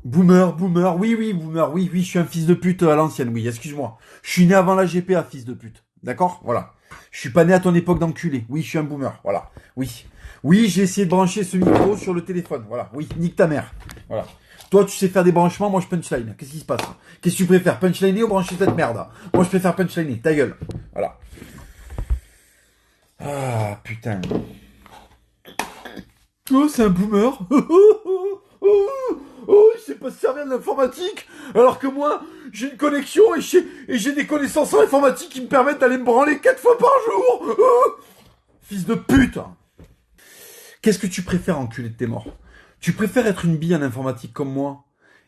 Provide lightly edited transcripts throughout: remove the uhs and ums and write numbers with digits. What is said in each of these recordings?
Boomer, boomer, oui, oui, boomer, oui, oui, je suis un fils de pute à l'ancienne, oui, excuse-moi. Je suis né avant la GPA, fils de pute. D'accord? Voilà. Je suis pas né à ton époque d'enculé. Oui, je suis un boomer, voilà. Oui. Oui, j'ai essayé de brancher ce micro sur le téléphone, voilà. Oui, nique ta mère. Voilà. Toi, tu sais faire des branchements, moi je punchline. Qu'est-ce qui se passe? Qu'est-ce que tu préfères, punchliner ou brancher cette merde? Moi je préfère punchliner, ta gueule. Voilà. Ah, putain. Oh, c'est un boomer. Oh, il sait pas se servir de l'informatique, alors que moi, j'ai une connexion et j'ai des connaissances en informatique qui me permettent d'aller me branler 4 fois par jour. Oh, fils de pute. Qu'est-ce que tu préfères, enculé de tes morts? Tu préfères être une bille en informatique comme moi?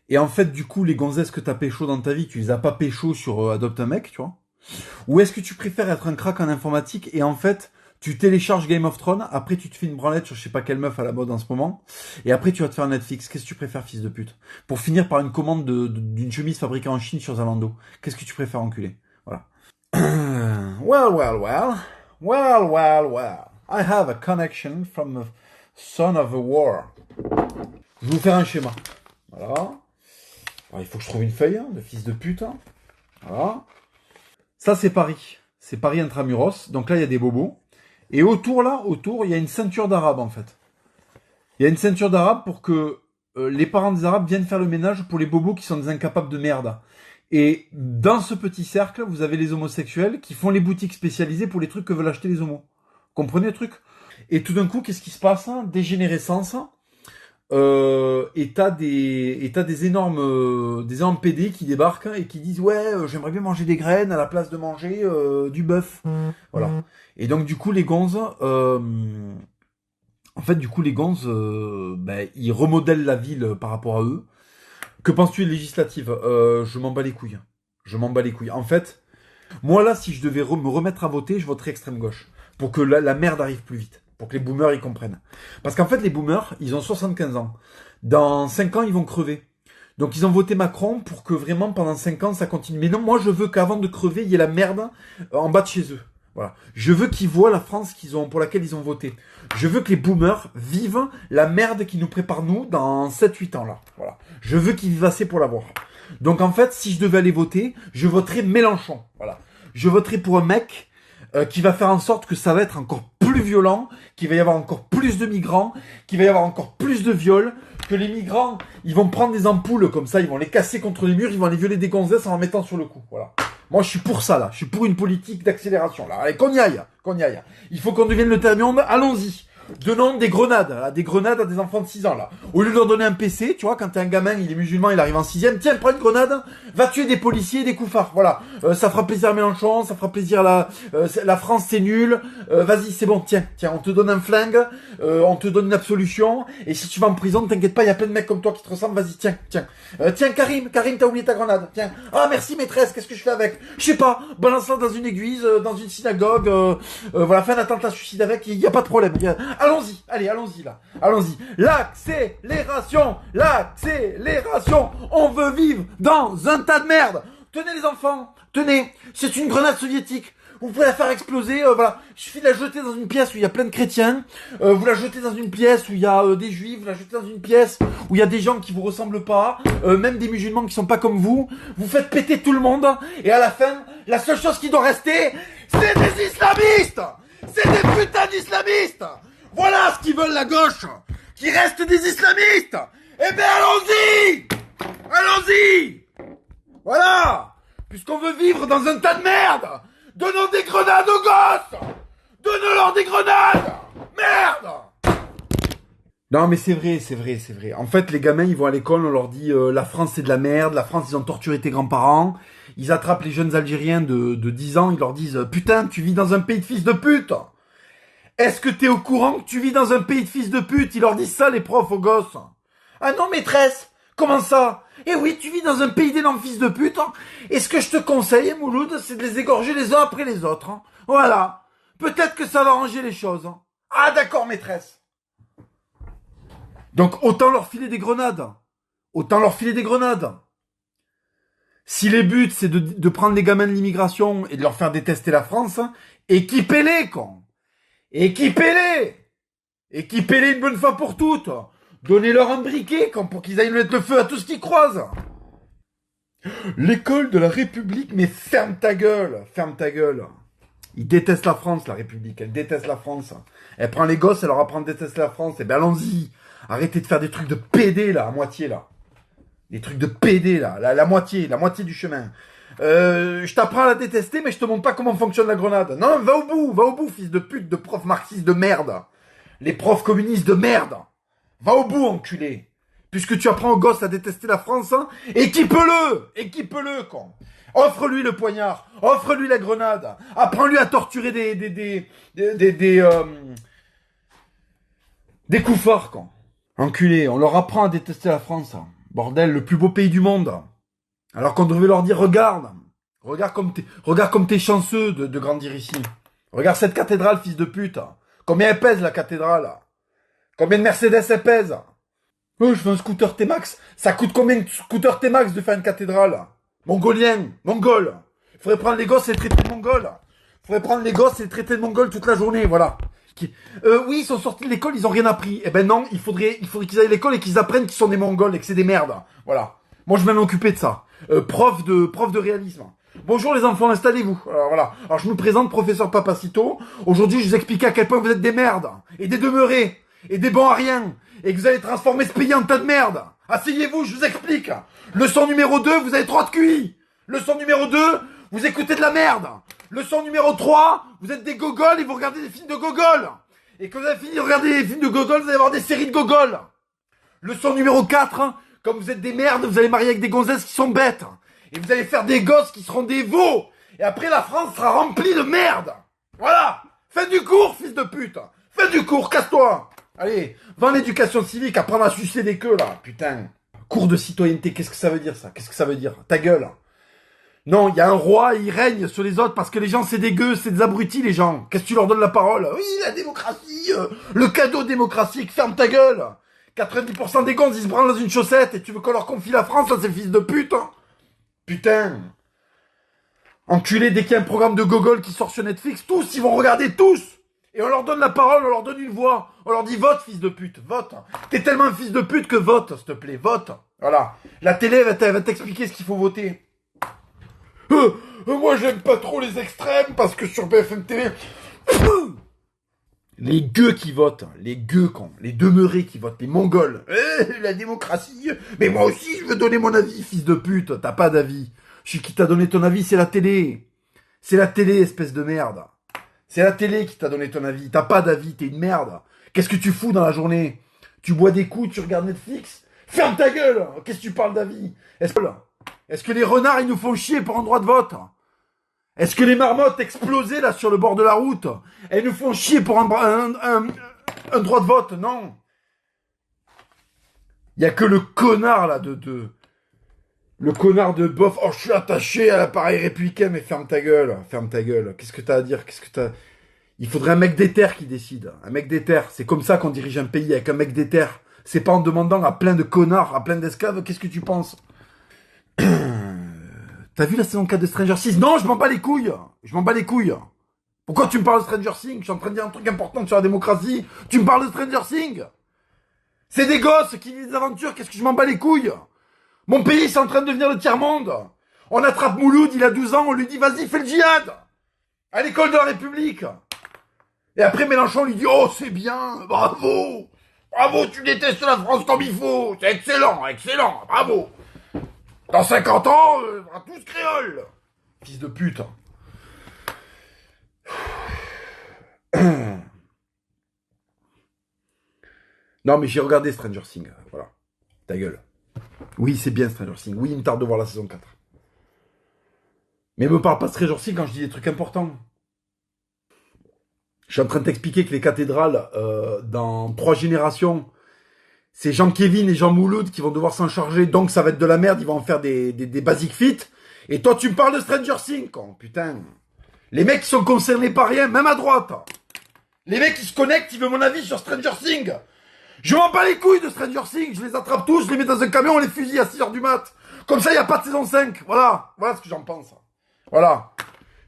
Et en fait, du coup, les gonzesses que t'as pécho dans ta vie, tu les as pas pécho sur Adopte un mec, tu vois? Ou est-ce que tu préfères être un crack en informatique et en fait, tu télécharges Game of Thrones, après tu te fais une branlette sur je sais pas quelle meuf à la mode en ce moment, et après tu vas te faire Netflix. Qu'est-ce que tu préfères, fils de pute? Pour finir par une commande d'une chemise fabriquée en Chine sur Zalando. Qu'est-ce que tu préfères, enculé? Voilà. Well, well, well. Well, well, well. I have a connection from the son of a war. Je vais vous faire un schéma. Voilà. Alors, il faut que je trouve une feuille, de fils de pute. Voilà. Ça, c'est Paris. C'est Paris intramuros. Donc là, il y a des bobos. Et autour, il y a une ceinture d'arabes, en fait. Il y a une ceinture d'arabes pour que les parents des arabes viennent faire le ménage pour les bobos qui sont des incapables de merde. Et dans ce petit cercle, vous avez les homosexuels qui font les boutiques spécialisées pour les trucs que veulent acheter les homos. Comprenez le truc? Et tout d'un coup, qu'est-ce qui se passe? Dégénérescence. Et t'as des énormes PD qui débarquent et qui disent ouais, j'aimerais bien manger des graines à la place de manger du bœuf. Voilà. Et donc du coup les gonzes, en fait du coup les gonzes, ils remodèlent la ville par rapport à eux. Que penses-tu des législatives? Je m'en bats les couilles. Je m'en bats les couilles. En fait, moi là, si je devais me remettre à voter, je voterais extrême gauche pour que la merde arrive plus vite. Pour que les boomers y comprennent. Parce qu'en fait, les boomers, ils ont 75 ans. Dans 5 ans, ils vont crever. Donc ils ont voté Macron pour que vraiment pendant 5 ans, ça continue. Mais non, moi je veux qu'avant de crever, il y ait la merde en bas de chez eux. Voilà. Je veux qu'ils voient la France pour laquelle ils ont voté. Je veux que les boomers vivent la merde qui nous prépare nous dans 7-8 ans là. Voilà. Je veux qu'ils vivent assez pour l'avoir. Donc en fait, si je devais aller voter, je voterais Mélenchon. Voilà. Je voterais pour un mec qui va faire en sorte que ça va être encore plus violent, qu'il va y avoir encore plus de migrants, qu'il va y avoir encore plus de viols, que les migrants, ils vont prendre des ampoules comme ça, ils vont les casser contre les murs, ils vont les violer des gonzesses en mettant sur le cou. Voilà. Moi, je suis pour ça, là. Je suis pour une politique d'accélération, là. Allez, qu'on y aille, qu'on y aille. Il faut qu'on devienne le terre monde, allons-y. Donnons des grenades à des enfants de 6 ans, là. Au lieu de leur donner un PC, tu vois, quand t'es un gamin, il est musulman, il arrive en 6ème, tiens, prends une grenade, va tuer des policiers et des couffards, voilà. Ça fera plaisir à Mélenchon, ça fera plaisir à la France, c'est nul, vas-y, c'est bon, tiens, on te donne un flingue, on te donne une absolution, et si tu vas en prison, ne t'inquiète pas, il y a plein de mecs comme toi qui te ressemblent, vas-y, tiens. Tiens, Karim, t'as oublié ta grenade, tiens. Ah, merci, maîtresse, qu'est-ce que je fais avec? Je sais pas, balance-la dans une église, dans une synagogue, voilà, fais un attentat suicide avec, il y a pas de problème. Allons-y, allez, allons-y là, allons-y. L'accélération, on veut vivre dans un tas de merde. Tenez les enfants, tenez, c'est une grenade soviétique. Vous pouvez la faire exploser, voilà. Il suffit de la jeter dans une pièce où il y a plein de chrétiens. Vous la jetez dans une pièce où il y a des juifs. Vous la jetez dans une pièce où il y a des gens qui vous ressemblent pas. Même des musulmans qui sont pas comme vous. Vous faites péter tout le monde. Et à la fin, la seule chose qui doit rester, c'est des islamistes. C'est des putains d'islamistes. Voilà ce qu'ils veulent la gauche. Qu'il reste des islamistes. Eh ben allons-y. Allons-y. Voilà. Puisqu'on veut vivre dans un tas de merde. Donnons des grenades aux gosses. Donnons-leur des grenades. Merde. Non mais c'est vrai. En fait, les gamins, ils vont à l'école, on leur dit la France c'est de la merde, la France ils ont torturé tes grands-parents. Ils attrapent les jeunes Algériens de 10 ans, ils leur disent putain, tu vis dans un pays de fils de pute. Est-ce que t'es au courant que tu vis dans un pays de fils de pute? Ils leur disent ça, les profs, aux gosses. Ah non, maîtresse, comment ça? Eh oui, tu vis dans un pays d'énormes fils de pute. Et ce que je te conseille, Mouloud, c'est de les égorger les uns après les autres. Voilà. Peut-être que ça va arranger les choses. Ah d'accord, maîtresse. Donc autant leur filer des grenades. Si les buts, c'est de prendre les gamins de l'immigration et de leur faire détester la France, équipez-les, con. Équipez-les une bonne fois pour toutes. Donnez-leur un briquet, pour qu'ils aillent mettre le feu à tout ce qu'ils croisent. L'école de la République, mais ferme ta gueule, ferme ta gueule. Ils détestent la France, la République, elle déteste la France. Elle prend les gosses, elle leur apprend à détester la France. Eh ben allons-y, arrêtez de faire des trucs de PD là, à moitié là. Des trucs de PD là, la moitié du chemin. Je t'apprends à la détester, mais je te montre pas comment fonctionne la grenade. Non, va au bout, fils de pute, de prof marxiste de merde. Les profs communistes de merde. Va au bout, enculé. Puisque tu apprends aux gosses à détester la France, hein, équipe-le, con. Offre-lui le poignard, offre-lui la grenade, apprends-lui à torturer des coups forts, con. Enculé, on leur apprend à détester la France. Bordel, le plus beau pays du monde. Alors qu'on devait leur dire, regarde comme t'es chanceux de grandir ici. Regarde cette cathédrale, fils de pute. Combien elle pèse, la cathédrale? Combien de Mercedes elle pèse? Oh, je veux un scooter T-Max. Ça coûte combien de scooter T-Max de faire une cathédrale? Mongol. Il faudrait prendre les gosses et les traiter de mongols. Toute la journée, voilà. Oui, ils sont sortis de l'école, ils ont rien appris. Eh ben non, il faudrait qu'ils aillent à l'école et qu'ils apprennent qu'ils sont des mongols et que c'est des merdes. Voilà. Moi, je vais m'occuper de ça. Prof de réalisme. Bonjour les enfants, installez-vous. Alors voilà. Alors je me présente, professeur Papacito. Aujourd'hui, je vous explique à quel point vous êtes des merdes et des demeurés et des bons à rien et que vous allez transformer ce pays en tas de merde. Asseyez-vous, je vous explique. Leçon numéro 2, vous avez trop de QI. Leçon numéro 2, vous écoutez de la merde. Leçon numéro 3, vous êtes des gogoles et vous regardez des films de gogoles. Et quand vous avez fini de regarder des films de gogoles, vous allez avoir des séries de gogoles. Leçon numéro 4, comme vous êtes des merdes, vous allez marier avec des gonzesses qui sont bêtes. Et vous allez faire des gosses qui seront des veaux. Et après, la France sera remplie de merde. Voilà. Fais du cours, fils de pute. Fais du cours, casse-toi. Allez, va en éducation civique, apprendre à sucer des queues, là. Putain. Cours de citoyenneté, qu'est-ce que ça veut dire, ça? Qu'est-ce que ça veut dire? Ta gueule. Non, il y a un roi, il règne sur les autres parce que les gens, c'est des gueux, c'est des abrutis, les gens. Qu'est-ce que tu leur donnes la parole? Oui, la démocratie, le cadeau démocratique, ferme ta gueule. 90% des gonzes, ils se branlent dans une chaussette et tu veux qu'on leur confie la France, là, ces fils de pute, hein? Putain. Enculé, dès qu'il y a un programme de gogol qui sort sur Netflix, tous, ils vont regarder, tous. Et on leur donne la parole, on leur donne une voix. On leur dit vote, fils de pute, vote. T'es tellement un fils de pute que vote, s'il te plaît, vote. Voilà. La télé va t'expliquer ce qu'il faut voter. Moi, j'aime pas trop les extrêmes parce que sur BFM TV... Les gueux qui votent, les gueux cons, les demeurés qui votent, les mongols. La démocratie. Mais moi aussi, je veux donner mon avis, fils de pute. T'as pas d'avis. Je suis qui t'a donné ton avis, c'est la télé. C'est la télé, espèce de merde. C'est la télé qui t'a donné ton avis. T'as pas d'avis, t'es une merde. Qu'est-ce que tu fous dans la journée? Tu bois des coups, tu regardes Netflix? Ferme ta gueule. Qu'est-ce que tu parles d'avis? Est-ce que les renards, ils nous font chier pour un droit de vote? Est-ce que les marmottes explosées, là, sur le bord de la route, elles nous font chier pour un droit de vote? Non. Il y a que le connard, là, le connard de bof. Oh, je suis attaché à l'appareil républicain, mais ferme ta gueule. Ferme ta gueule. Qu'est-ce que t'as à dire? Il faudrait un mec d'éther qui décide. Un mec d'éther. C'est comme ça qu'on dirige un pays, avec un mec d'éther. C'est pas en demandant à plein de connards, à plein d'esclaves, qu'est-ce que tu penses? T'as vu la saison 4 de Stranger Things? Non, je m'en bats les couilles. Pourquoi tu me parles de Stranger Things? Je suis en train de dire un truc important sur la démocratie. Tu me parles de Stranger Things? C'est des gosses qui vivent des aventures. Qu'est-ce que je m'en bats les couilles? Mon pays, c'est en train de devenir le tiers-monde. On attrape Mouloud, il a 12 ans, on lui dit, vas-y, fais le djihad. À l'école de la République. Et après, Mélenchon lui dit, oh, c'est bien, bravo. Bravo, tu détestes la France comme il faut. C'est excellent, bravo. Dans 50 ans, on sera tous créoles. Fils de pute. Non, mais j'ai regardé Stranger Things. Voilà. Ta gueule. Oui, c'est bien Stranger Things. Oui, il me tarde de voir la saison 4. Mais me parle pas de Stranger Things quand je dis des trucs importants. Je suis en train de t'expliquer que les cathédrales, dans 3 générations, c'est Jean-Kévin et Jean Mouloud qui vont devoir s'en charger, donc ça va être de la merde, ils vont en faire des basic fit. Et toi, tu me parles de Stranger Things, con, putain. Les mecs qui sont concernés par rien, même à droite. Les mecs qui se connectent, ils veulent mon avis sur Stranger Things. Je m'en bats les couilles de Stranger Things, je les attrape tous, je les mets dans un camion, on les fusille à 6h du mat. Comme ça, il n'y a pas de saison 5. Voilà ce que j'en pense. Voilà.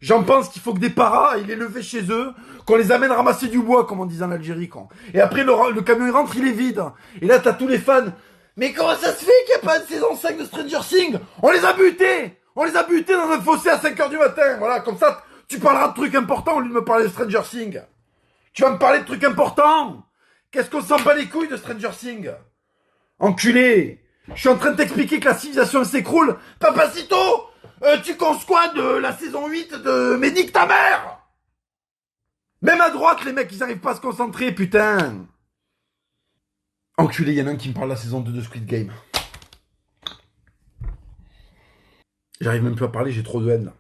J'en pense qu'il faut que des paras, il est levé chez eux, qu'on les amène ramasser du bois, comme on dit en Algérie, quoi. Et après, le camion, il rentre, il est vide. Et là, t'as tous les fans. Mais comment ça se fait qu'il n'y a pas de saison 5 de Stranger Things? On les a butés! On les a butés dans un fossé à 5h du matin. Voilà, comme ça, tu parleras de trucs importants au lieu de me parler de Stranger Things. Tu vas me parler de trucs importants. Qu'est-ce qu'on s'en bat les couilles de Stranger Things? Enculé! Je suis en train de t'expliquer que la civilisation s'écroule. Papacito! Tu penses quoi de la saison 8 de Mais nique ta mère? Même à droite, les mecs, ils arrivent pas à se concentrer, putain. Enculé, il y en a un qui me parle de la saison 2 de Squid Game. J'arrive même plus à parler, j'ai trop de haine, là.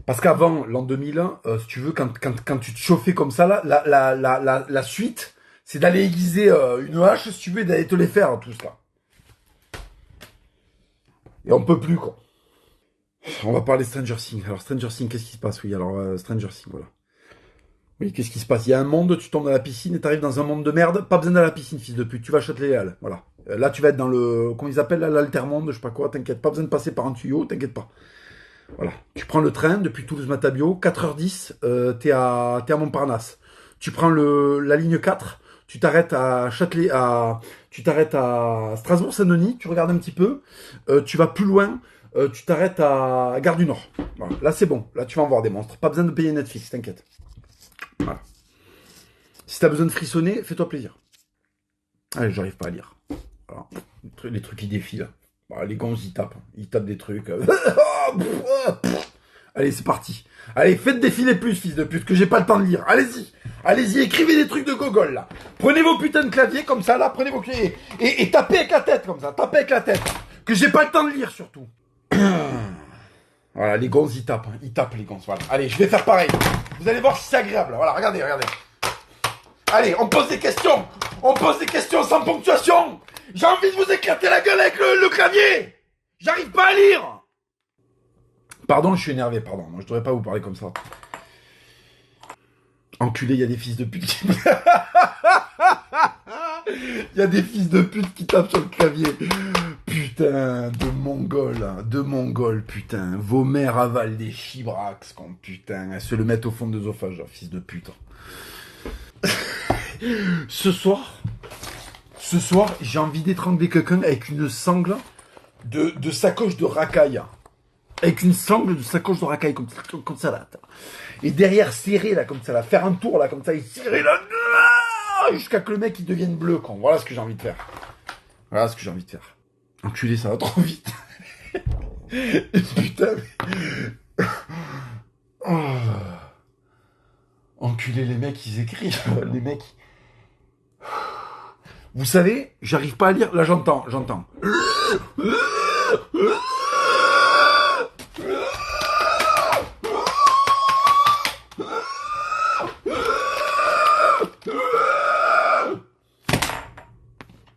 Parce qu'avant, l'an 2000, si tu veux, quand tu te chauffais comme ça, là, la suite, c'est d'aller aiguiser une hache, si tu veux, et d'aller te les faire, tout ça. Et on peut plus, quoi. On va parler Stranger Things. Alors, Stranger Things, qu'est-ce qui se passe? Oui, alors, Stranger Things, voilà. Oui, qu'est-ce qui se passe? Il y a un monde, tu tombes dans la piscine et t'arrives dans un monde de merde. Pas besoin d'aller à la piscine, fils de pute. Tu vas à Châtelet-Léal. Voilà. Là, tu vas être dans le... Comment ils appellent, là, l'altermonde, je sais pas quoi. T'inquiète, pas besoin de passer par un tuyau, t'inquiète pas. Voilà. Tu prends le train depuis Toulouse-Matabio, 4h10, t'es à Montparnasse. Tu prends la ligne 4, tu t'arrêtes à tu t'arrêtes à Strasbourg-Saint-Denis, tu regardes un petit peu, tu vas plus loin, tu t'arrêtes à Gare du Nord. Voilà. Là, c'est bon. Là, tu vas en voir des monstres. Pas besoin de payer Netflix, t'inquiète. Voilà. Si t'as besoin de frissonner, fais-toi plaisir. Allez, j'arrive pas à lire. Voilà. Les trucs qui défilent. Voilà, les gants, ils tapent. Ils tapent des trucs. Allez, c'est parti. Allez, faites défiler plus, fils de pute, que j'ai pas le temps de lire. Allez-y. Allez-y, écrivez des trucs de gogol, là. Prenez vos putains de claviers, comme ça, là. Prenez vos claviers. Et tapez avec la tête, comme ça. Tapez avec la tête. Que j'ai pas le temps de lire, surtout. Voilà, les gonzes, ils tapent. Ils tapent, les gonzes. Voilà. Allez, je vais faire pareil. Vous allez voir si c'est agréable. Voilà, regardez, regardez. Allez, on pose des questions. On pose des questions sans ponctuation. J'ai envie de vous éclater la gueule avec le clavier. J'arrive pas à lire. Pardon, je suis énervé, pardon. Moi, je devrais pas vous parler comme ça. Enculé, il y a des fils de pute qui... Il y a des fils de pute qui tapent sur le clavier. Putain, de Mongols, putain. Vos mères avalent des chibrax, comme putain. Elles se le mettent au fond de l'œsophage, fils de pute. Ce soir, j'ai envie d'étrangler quelqu'un avec une sangle de sacoche de racaille. Avec une sangle de sacoche de racaille, comme ça, là. Et derrière, serré, là, comme ça, là. Faire un tour, là, comme ça, et serrer, là. Jusqu'à que le mec, il devienne bleu, quoi. Voilà ce que j'ai envie de faire. Voilà ce que j'ai envie de faire. Enculé, ça va trop vite. Putain, mais... Oh. Enculé, les mecs, ils écrivent. Les mecs... Vous savez, j'arrive pas à lire. Là, j'entends.